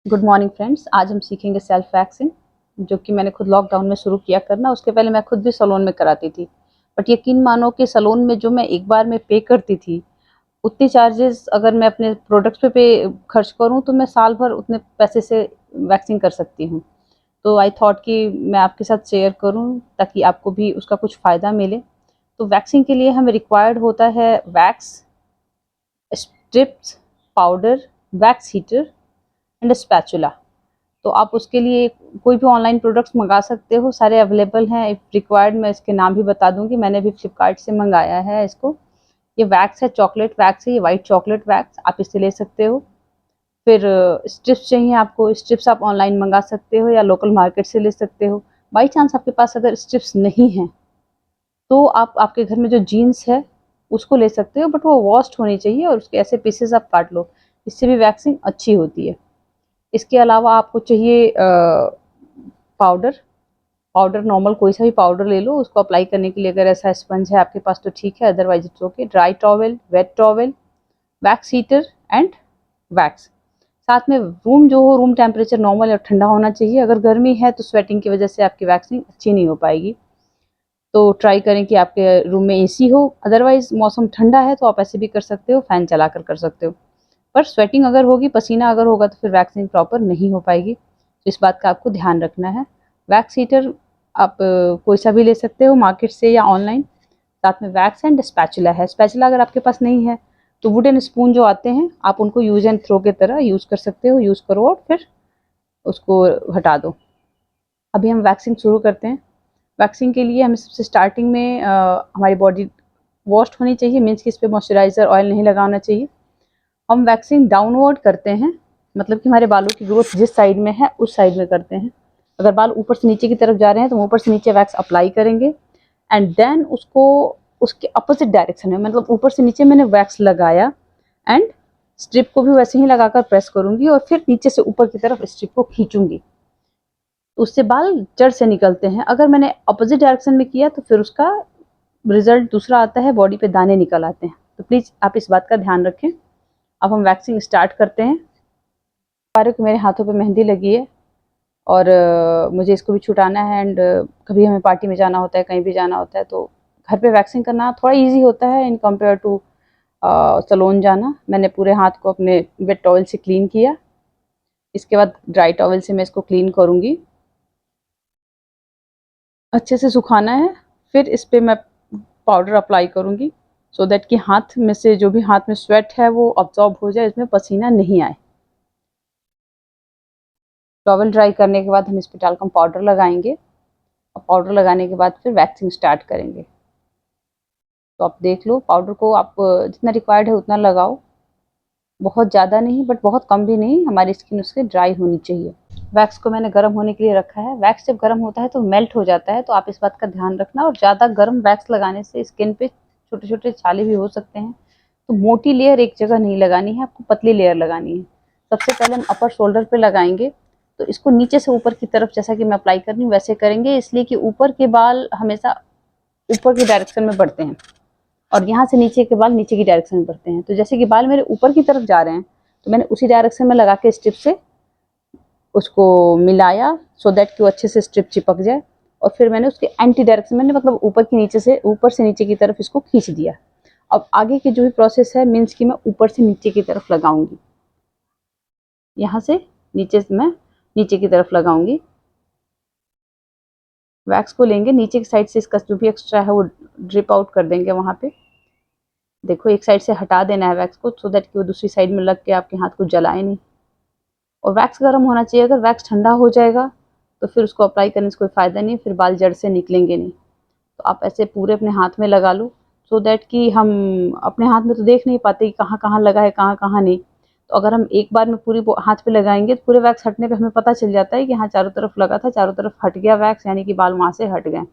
Good morning friends. आज हम सीखेंगे सेल्फ वैक्सिंग, जो कि मैंने खुद लॉकडाउन में शुरू किया करना। उसके पहले मैं खुद भी सैलून में कराती थी, बट यकीन मानो कि सैलून में जो मैं एक बार में पे करती थी, उतनी चार्जेस अगर मैं अपने प्रोडक्ट्स पे खर्च करूँ तो मैं साल भर उतने पैसे से वैक्सिंग कर सकती हूँ। तो आई थॉट कि मैं आपके साथ शेयर करूँ ताकि आपको भी उसका कुछ फ़ायदा मिले। तो वैक्सिंग के लिए हमें रिक्वायर्ड होता है wax, strips, powder, wax heater and spatula. तो आप उसके लिए कोई भी ऑनलाइन प्रोडक्ट्स मंगा सकते हो, सारे अवेलेबल हैं। इफ़ रिक्वायर्ड मैं इसके नाम भी बता दूंगी, मैंने भी फ्लिपकार्ट से मंगाया है इसको। ये वैक्स है, चॉकलेट वैक्स है, ये वाइट चॉकलेट वैक्स, आप इससे ले सकते हो। फिर स्ट्रिप्स चाहिए आपको, स्ट्रिप्स आप ऑनलाइन मंगा सकते हो या लोकल मार्केट से ले सकते हो। बाई चांस आपके पास अगर स्ट्रिप्स नहीं हैं तो आप आपके घर में जो जीन्स है उसको ले सकते हो, बट वो वॉश्ड होनी चाहिए और उसके ऐसे पीसेस आप काट लो, इससे भी वैक्सिंग अच्छी होती है। इसके अलावा आपको चाहिए पाउडर। पाउडर नॉर्मल कोई सा भी पाउडर ले लो, उसको अप्लाई करने के लिए अगर ऐसा स्पंज है आपके पास तो ठीक है, otherwise it's okay. Dry towel, wet towel, wax heater and wax. साथ में रूम जो हो, रूम टेम्परेचर नॉर्मल और ठंडा होना चाहिए। अगर गर्मी है तो स्वेटिंग की वजह से आपकी वैक्सिंग अच्छी नहीं हो पाएगी, तो ट्राई करें कि आपके रूम में एसी हो। अदरवाइज मौसम ठंडा है तो आप ऐसे भी कर सकते हो, फैन चला कर सकते हो। पर स्वेटिंग अगर होगी, पसीना अगर होगा तो फिर वैक्सिंग प्रॉपर नहीं हो पाएगी, तो इस बात का आपको ध्यान रखना है। वैक्स हीटर आप कोई सा भी ले सकते हो मार्केट से या ऑनलाइन। साथ में वैक्स एंड स्पैचुला है। स्पैचुला अगर आपके पास नहीं है तो वुडन स्पून जो आते हैं, आप उनको यूज एंड थ्रो की तरह यूज़ कर सकते हो। यूज़ करो और फिर उसको हटा दो। अभी हम वैक्सिंग शुरू करते हैं। वैक्सिंग के लिए हमें सबसे स्टार्टिंग में हमारी बॉडी वॉश्ड होनी चाहिए, मीन्स कि इस पर मॉइस्चराइज़र ऑयल नहीं लगाना चाहिए। हम वैक्सिंग डाउनवर्ड करते हैं, मतलब कि हमारे बालों की ग्रोथ जिस साइड में है उस साइड में करते हैं। अगर बाल ऊपर से नीचे की तरफ जा रहे हैं तो ऊपर से नीचे वैक्स अप्लाई करेंगे एंड देन उसको उसके अपोजिट डायरेक्शन में, मतलब ऊपर से नीचे मैंने वैक्स लगाया एंड स्ट्रिप को भी वैसे ही लगाकर प्रेस करूंगी और फिर नीचे से ऊपर की तरफ स्ट्रिप को खींचूंगी, उससे बाल जड़ से निकलते हैं। अगर मैंने अपोजिट डायरेक्शन में किया तो फिर उसका रिजल्ट दूसरा आता है, बॉडी पे दाने निकल आते हैं। तो प्लीज़ आप इस बात का ध्यान रखें। अब हम वैक्सिंग स्टार्ट करते हैं। पारे को मेरे हाथों पे मेहंदी लगी है और मुझे इसको भी छुटाना है एंड कभी हमें पार्टी में जाना होता है, कहीं भी जाना होता है, तो घर पे वैक्सिंग करना थोड़ा इजी होता है इन कंपेयर टू सैलून जाना। मैंने पूरे हाथ को अपने वेट टॉवल से क्लीन किया। इसके बाद ड्राई टॉवल से मैं इसको क्लीन करूँगी, अच्छे से सुखाना है। फिर इस पर मैं पाउडर अप्लाई करूँगी सो दैट कि हाथ में से जो भी हाथ में स्वेट है वो अब्जॉर्ब हो जाए, इसमें पसीना नहीं आए। टॉवल ड्राई करने के बाद हम इस पर टाल्कम पाउडर लगाएंगे और पाउडर लगाने के बाद फिर वैक्सिंग स्टार्ट करेंगे। तो आप देख लो, पाउडर को आप जितना रिक्वायर्ड है उतना लगाओ, बहुत ज़्यादा नहीं बट बहुत कम भी नहीं, हमारी स्किन उससे ड्राई होनी चाहिए। वैक्स को मैंने गर्म होने के लिए रखा है। वैक्स जब गर्म होता है तो मेल्ट हो जाता है, तो आप इस बात का ध्यान रखना। और ज़्यादा गर्म वैक्स लगाने से स्किन पे छोटे छोटे छाले भी हो सकते हैं, तो मोटी लेयर एक जगह नहीं लगानी है, आपको पतली लेयर लगानी है। सबसे पहले हम अपर शोल्डर पे लगाएंगे, तो इसको नीचे से ऊपर की तरफ जैसा कि मैं अप्लाई कर रही हूँ वैसे करेंगे, इसलिए कि ऊपर के बाल हमेशा ऊपर की डायरेक्शन में बढ़ते हैं और यहाँ से नीचे के बाल नीचे की डायरेक्शन में बढ़ते हैं। तो जैसे कि बाल मेरे ऊपर की तरफ जा रहे हैं तो मैंने उसी डायरेक्शन में लगा के स्ट्रिप से उसको मिलाया सो दैट कि वो अच्छे से स्ट्रिप चिपक जाए। और फिर मैंने उसके एंटी डायरेक्शन, मैंने मतलब ऊपर से नीचे की तरफ इसको खींच दिया। अब आगे की जो भी प्रोसेस है, मीन्स कि मैं ऊपर से नीचे की तरफ लगाऊंगी, यहाँ से नीचे से मैं नीचे की तरफ लगाऊंगी। वैक्स को लेंगे नीचे की साइड से, इसका जो भी एक्स्ट्रा है वो ड्रिप आउट कर देंगे वहाँ पे। देखो, एक साइड से हटा देना है वैक्स को सो दैट कि वो दूसरी साइड में लग के आपके हाथ को जलाए नहीं। और वैक्स गर्म होना चाहिए, अगर वैक्स ठंडा हो जाएगा तो फिर उसको अप्लाई करने से कोई फ़ायदा नहीं, फिर बाल जड़ से निकलेंगे नहीं। तो आप ऐसे पूरे अपने हाथ में लगा लो सो दैट कि हम अपने हाथ में तो देख नहीं पाते कि कहाँ कहाँ लगा है, कहाँ कहाँ नहीं। तो अगर हम एक बार में पूरी हाथ पे लगाएंगे तो पूरे वैक्स हटने पे हमें पता चल जाता है कि हाँ, चारों तरफ लगा था, चारों तरफ हट गया वैक्स, यानी कि बाल वहाँ से हट गए।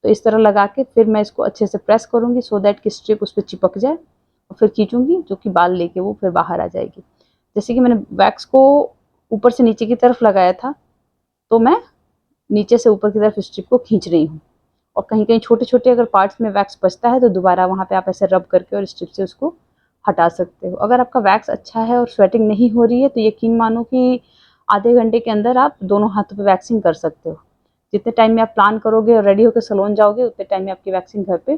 तो इस तरह लगा के फिर मैं इसको अच्छे से प्रेस करूँगी सो दैट कि स्ट्रिप उस पर चिपक जाए और फिर खींचूँगी, जो कि बाल लेके वो फिर बाहर आ जाएगी। जैसे कि मैंने वैक्स को ऊपर से नीचे की तरफ लगाया था, तो मैं नीचे से ऊपर की तरफ स्ट्रिप को खींच रही हूँ। और कहीं कहीं छोटे छोटे अगर पार्ट्स में वैक्स बचता है तो दोबारा वहाँ पे आप ऐसे रब करके और स्ट्रिप से उसको हटा सकते हो। अगर आपका वैक्स अच्छा है और स्वेटिंग नहीं हो रही है तो यकीन मानो कि आधे घंटे के अंदर आप दोनों हाथों पे वैक्सिंग कर सकते हो। जितने टाइम में आप प्लान करोगे और रेडी होकर सैलून जाओगे उतने टाइम में आपकी वैक्सिंग घर पे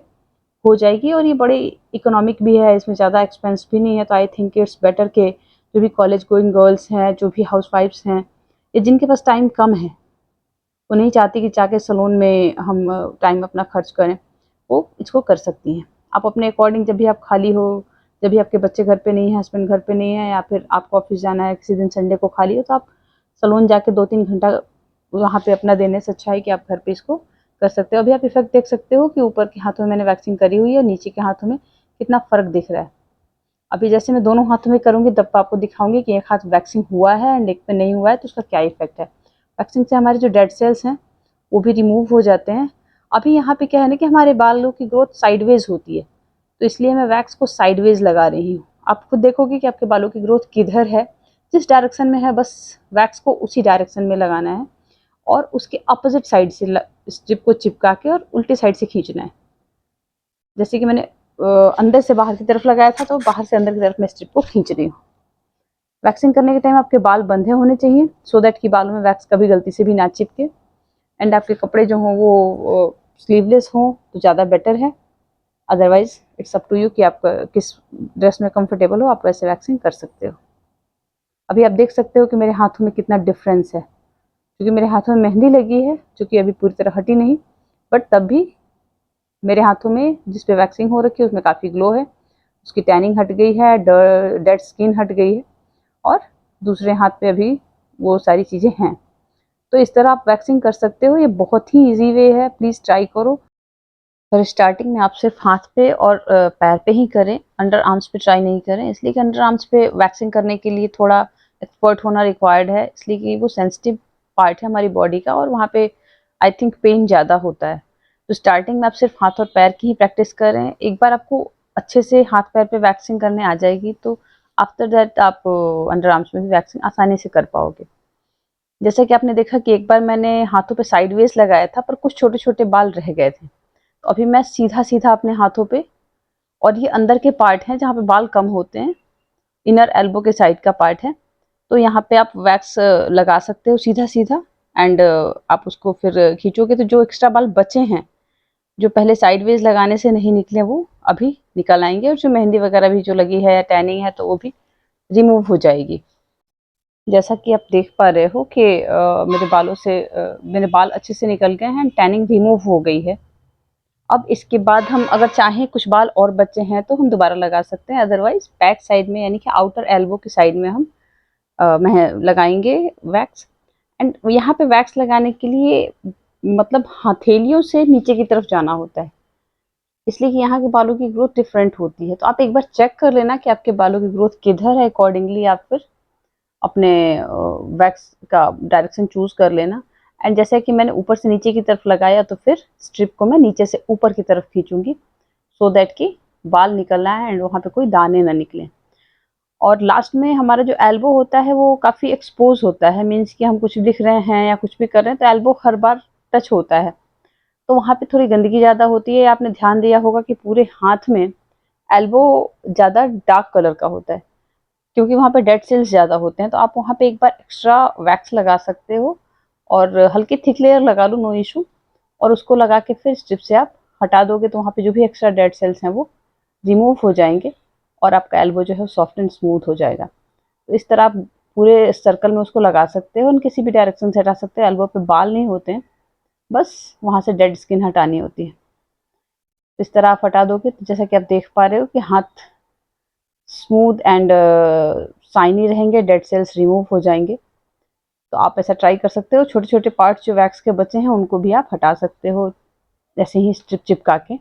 हो जाएगी। और ये बड़े इकोनॉमिक भी है, इसमें ज़्यादा एक्सपेंस भी नहीं है। तो आई थिंक इट्स बेटर के जो भी कॉलेज गोइंग गर्ल्स हैं, जो भी हाउसवाइफ्स हैं, या जिनके पास टाइम कम है, वो नहीं चाहती कि जाके सैलून में हम टाइम अपना खर्च करें, वो इसको कर सकती हैं। आप अपने अकॉर्डिंग जब भी आप खाली हो, जब भी आपके बच्चे घर पे नहीं है, हस्बैंड घर पे नहीं है, या फिर आपको ऑफिस जाना है, किसी दिन संडे को खाली हो, तो आप सैलून जाके 2-3 घंटा वहाँ पे अपना देने से अच्छा है कि आप घर पे इसको कर सकते हो। अभी आप इफेक्ट देख सकते हो कि ऊपर के हाथों में मैंने वैक्सिंग करी हुई है और नीचे के हाथों में कितना फ़र्क दिख रहा है। अभी जैसे मैं दोनों हाथों में करूँगी तब आपको दिखाऊंगी कि एक हाथ वैक्सिंग हुआ है एंड एक पे नहीं हुआ है तो उसका क्या इफेक्ट है। वैक्सिंग से हमारे जो डेड सेल्स हैं वो भी रिमूव हो जाते हैं। अभी यहाँ पे क्या है ना कि हमारे बालों की ग्रोथ साइडवेज होती है, तो इसलिए मैं वैक्स को साइडवेज लगा रही हूँ। आप खुद देखोगे कि आपके बालों की ग्रोथ किधर है, जिस डायरेक्शन में है बस वैक्स को उसी डायरेक्शन में लगाना है और उसके अपोजिट साइड से स्ट्रिप को चिपका के और उल्टी साइड से खींचना है। जैसे कि मैंने अंदर से बाहर की तरफ लगाया था तो बाहर से अंदर की तरफ मैं स्ट्रिप को खींच रही हूँ। वैक्सिंग करने के टाइम आपके बाल बंधे होने चाहिए सो दैट कि बालों में वैक्स कभी गलती से भी ना चिपके। एंड आपके कपड़े जो हों वो स्लीवलेस हों तो ज़्यादा बेटर है। Otherwise it's up to you कि आप किस ड्रेस में कंफर्टेबल हो, आप वैसे वैक्सिंग कर सकते हो। अभी आप देख सकते हो कि मेरे हाथों में कितना डिफरेंस है, क्योंकि मेरे हाथों में मेहंदी लगी है जो कि अभी पूरी तरह हटी नहीं, बट तब भी मेरे हाथों में जिस पे वैक्सिंग हो रखी है उसमें काफ़ी ग्लो है, उसकी टैनिंग हट गई है, डेड स्किन हट गई है और दूसरे हाथ पे अभी वो सारी चीज़ें हैं। तो इस तरह आप वैक्सिंग कर सकते हो, ये बहुत ही ईजी वे है, प्लीज़ ट्राई करो। पर स्टार्टिंग में आप सिर्फ हाथ पे और पैर पे ही करें, अंडर आर्म्स पे ट्राई नहीं करें, इसलिए कि अंडर आर्म्स पे वैक्सिंग करने के लिए थोड़ा एक्सपर्ट होना रिक्वायर्ड है, इसलिए कि वो सेंसिटिव पार्ट है हमारी बॉडी का और वहाँ पे आई थिंक पेन ज़्यादा होता है। तो स्टार्टिंग में आप सिर्फ हाथ और पैर की ही प्रैक्टिस करें। एक बार आपको अच्छे से हाथ पैर पे वैक्सिंग करने आ जाएगी तो आफ्टर दैट आप अंडर आर्म्स में भी वैक्सिंग आसानी से कर पाओगे। जैसा कि आपने देखा कि एक बार मैंने हाथों पे साइडवेज लगाया था पर कुछ छोटे छोटे बाल रह गए थे, तो अभी मैं सीधा सीधा अपने हाथों पे, और ये अंदर के पार्ट हैं जहाँ पे बाल कम होते हैं, इनर एल्बो के साइड का पार्ट है, तो यहाँ पे आप वैक्स लगा सकते हो सीधा सीधा। एंड आप उसको फिर खींचोगे तो जो एक्स्ट्रा बाल बचे हैं जो पहले साइडवेज लगाने से नहीं निकले वो अभी निकल आएंगे, और जो मेहंदी वगैरह भी जो लगी है या टैनिंग है तो वो भी रिमूव हो जाएगी। जैसा कि आप देख पा रहे हो कि मेरे बालों से मेरे बाल अच्छे से निकल गए हैं, टैनिंग रिमूव हो गई है। अब इसके बाद हम अगर चाहें कुछ बाल और बचे हैं तो हम दोबारा लगा सकते हैं, अदरवाइज बैक साइड में यानी कि आउटर एल्बो की साइड में हम लगाएंगे वैक्स। एंड यहाँ पे वैक्स लगाने के लिए मतलब हथेलियों से नीचे की तरफ जाना होता है, इसलिए कि यहाँ के बालों की ग्रोथ डिफरेंट होती है। तो आप एक बार चेक कर लेना कि आपके बालों की ग्रोथ किधर है, अकॉर्डिंगली आप फिर अपने वैक्स का डायरेक्शन चूज कर लेना। एंड जैसे कि मैंने ऊपर से नीचे की तरफ लगाया तो फिर स्ट्रिप को मैं नीचे से ऊपर की तरफ खींचूंगी सो दैट कि बाल निकलना है एंड वहाँ पे कोई दाने ना निकले। और लास्ट में हमारा जो एल्बो होता है वो काफ़ी एक्सपोज होता है, मीन्स कि हम कुछ लिख रहे हैं या कुछ भी कर रहे हैं तो एल्बो हर बार टच होता है, तो वहाँ पे थोड़ी गंदगी ज़्यादा होती है। आपने ध्यान दिया होगा कि पूरे हाथ में एल्बो ज़्यादा डार्क कलर का होता है क्योंकि वहाँ पे डेड सेल्स ज़्यादा होते हैं। तो आप वहाँ पे एक बार एक्स्ट्रा वैक्स लगा सकते हो और हल्की थिक लेयर लगा लो, नो इशू, और उसको लगा के फिर स्ट्रिप से आप हटा दोगे तो वहाँ पे जो भी एक्स्ट्रा डेड सेल्स हैं वो रिमूव हो जाएंगे और आपका एल्बो जो है सॉफ्ट एंड स्मूथ हो जाएगा। तो इस तरह आप पूरे सर्कल में उसको लगा सकते हो, किसी भी डायरेक्शन से हटा सकते हो। एल्बो पे बाल नहीं होते हैं, बस वहाँ से डेड स्किन हटानी होती है। इस तरह आप हटा दोगे तो जैसा कि आप देख पा रहे हो कि हाथ स्मूथ एंड शाइनी रहेंगे, डेड सेल्स रिमूव हो जाएंगे। तो आप ऐसा ट्राई कर सकते हो। छोटे छोटे पार्ट्स जो वैक्स के बचे हैं उनको भी आप हटा सकते हो जैसे ही स्ट्रिप चिपका के।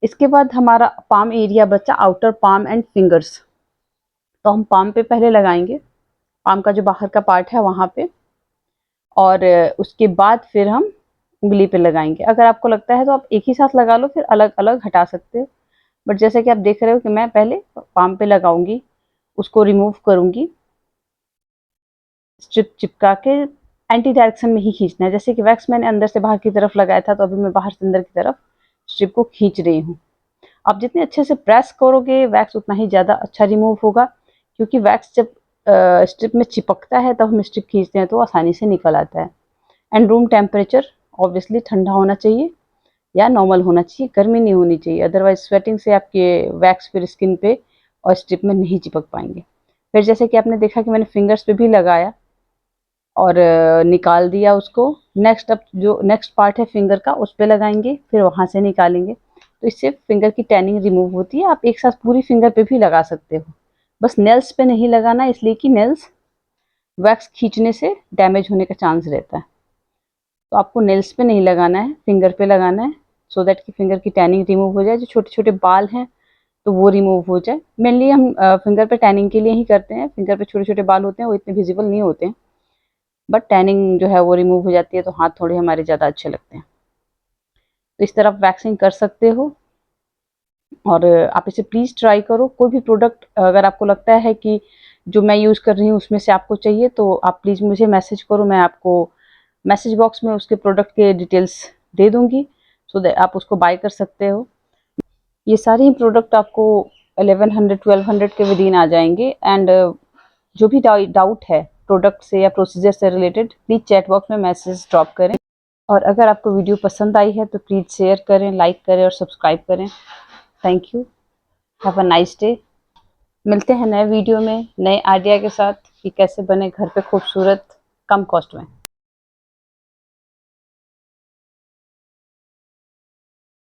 इसके बाद हमारा पाम एरिया बचा, आउटर पाम एंड फिंगर्स। तो हम पाम पे पहले लगाएंगे, पाम का जो बाहर का पार्ट है वहाँ पे, और उसके बाद फिर हम उंगली पे लगाएंगे। अगर आपको लगता है तो आप एक ही साथ लगा लो, फिर अलग अलग हटा सकते हो। बट जैसे कि आप देख रहे हो कि मैं पहले पाम पे लगाऊंगी, उसको रिमूव करूंगी, स्ट्रिप चिपका के एंटी डायरेक्शन में ही खींचना है। जैसे कि वैक्स मैंने अंदर से बाहर की तरफ लगाया था तो अभी मैं बाहर से अंदर की तरफ स्ट्रिप को खींच रही हूँ। आप जितने अच्छे से प्रेस करोगे वैक्स उतना ही ज़्यादा अच्छा रिमूव होगा, क्योंकि वैक्स जब स्ट्रिप में चिपकता है तब हम स्ट्रिप खींचते हैं तो आसानी से निकल आता है। एंड रूम टेम्परेचर ऑब्वियसली ठंडा होना चाहिए या नॉर्मल होना चाहिए, गर्मी नहीं होनी चाहिए, अदरवाइज स्वेटिंग से आपके वैक्स फिर स्किन पे और स्ट्रिप में नहीं चिपक पाएंगे। फिर जैसे कि आपने देखा कि मैंने फिंगर्स पे भी लगाया और निकाल दिया उसको। नेक्स्ट अब जो नेक्स्ट पार्ट है फिंगर का उस पे लगाएंगे, फिर वहाँ से निकालेंगे, तो इससे फिंगर की टैनिंग रिमूव होती है। आप एक साथ पूरी फिंगर पे भी लगा सकते हो, बस नेल्स पे नहीं लगाना, इसलिए कि नेल्स वैक्स खींचने से डैमेज होने का चांस रहता है। तो आपको नेल्स पे नहीं लगाना है, फिंगर पे लगाना है, सो दैट कि फिंगर की टैनिंग रिमूव हो जाए, जो छोटे छोटे बाल हैं तो वो रिमूव हो जाए। मेनली हम फिंगर पे टैनिंग के लिए ही करते हैं, फिंगर पे छोटे छोटे बाल होते हैं वो इतने विजिबल नहीं होते हैं, बट टैनिंग जो है वो रिमूव हो जाती है तो हाथ थोड़े हमारे ज़्यादा अच्छे लगते हैं। तो इस तरह आप वैक्सिंग कर सकते हो और आप इसे प्लीज़ ट्राई करो। कोई भी प्रोडक्ट अगर आपको लगता है कि जो मैं यूज़ कर रही हूँ उसमें से आपको चाहिए तो आप प्लीज़ मुझे मैसेज करो, मैं आपको मैसेज बॉक्स में उसके प्रोडक्ट के डिटेल्स दे दूँगी, सो दैट आप उसको बाय कर सकते हो। ये सारे ही प्रोडक्ट आपको 1100-1200 के विदिन आ जाएंगे। एंड जो भी डाउट है प्रोडक्ट से या प्रोसीजर से रिलेटेड, प्लीज़ चैट बॉक्स में मैसेज ड्रॉप करें। और अगर आपको वीडियो पसंद आई है तो प्लीज़ शेयर करें, लाइक करें और सब्सक्राइब करें। Thank you. Have a nice day. मिलते हैं नए वीडियो में नए आइडिया के साथ कि कैसे बने घर पे खूबसूरत कम कॉस्ट में।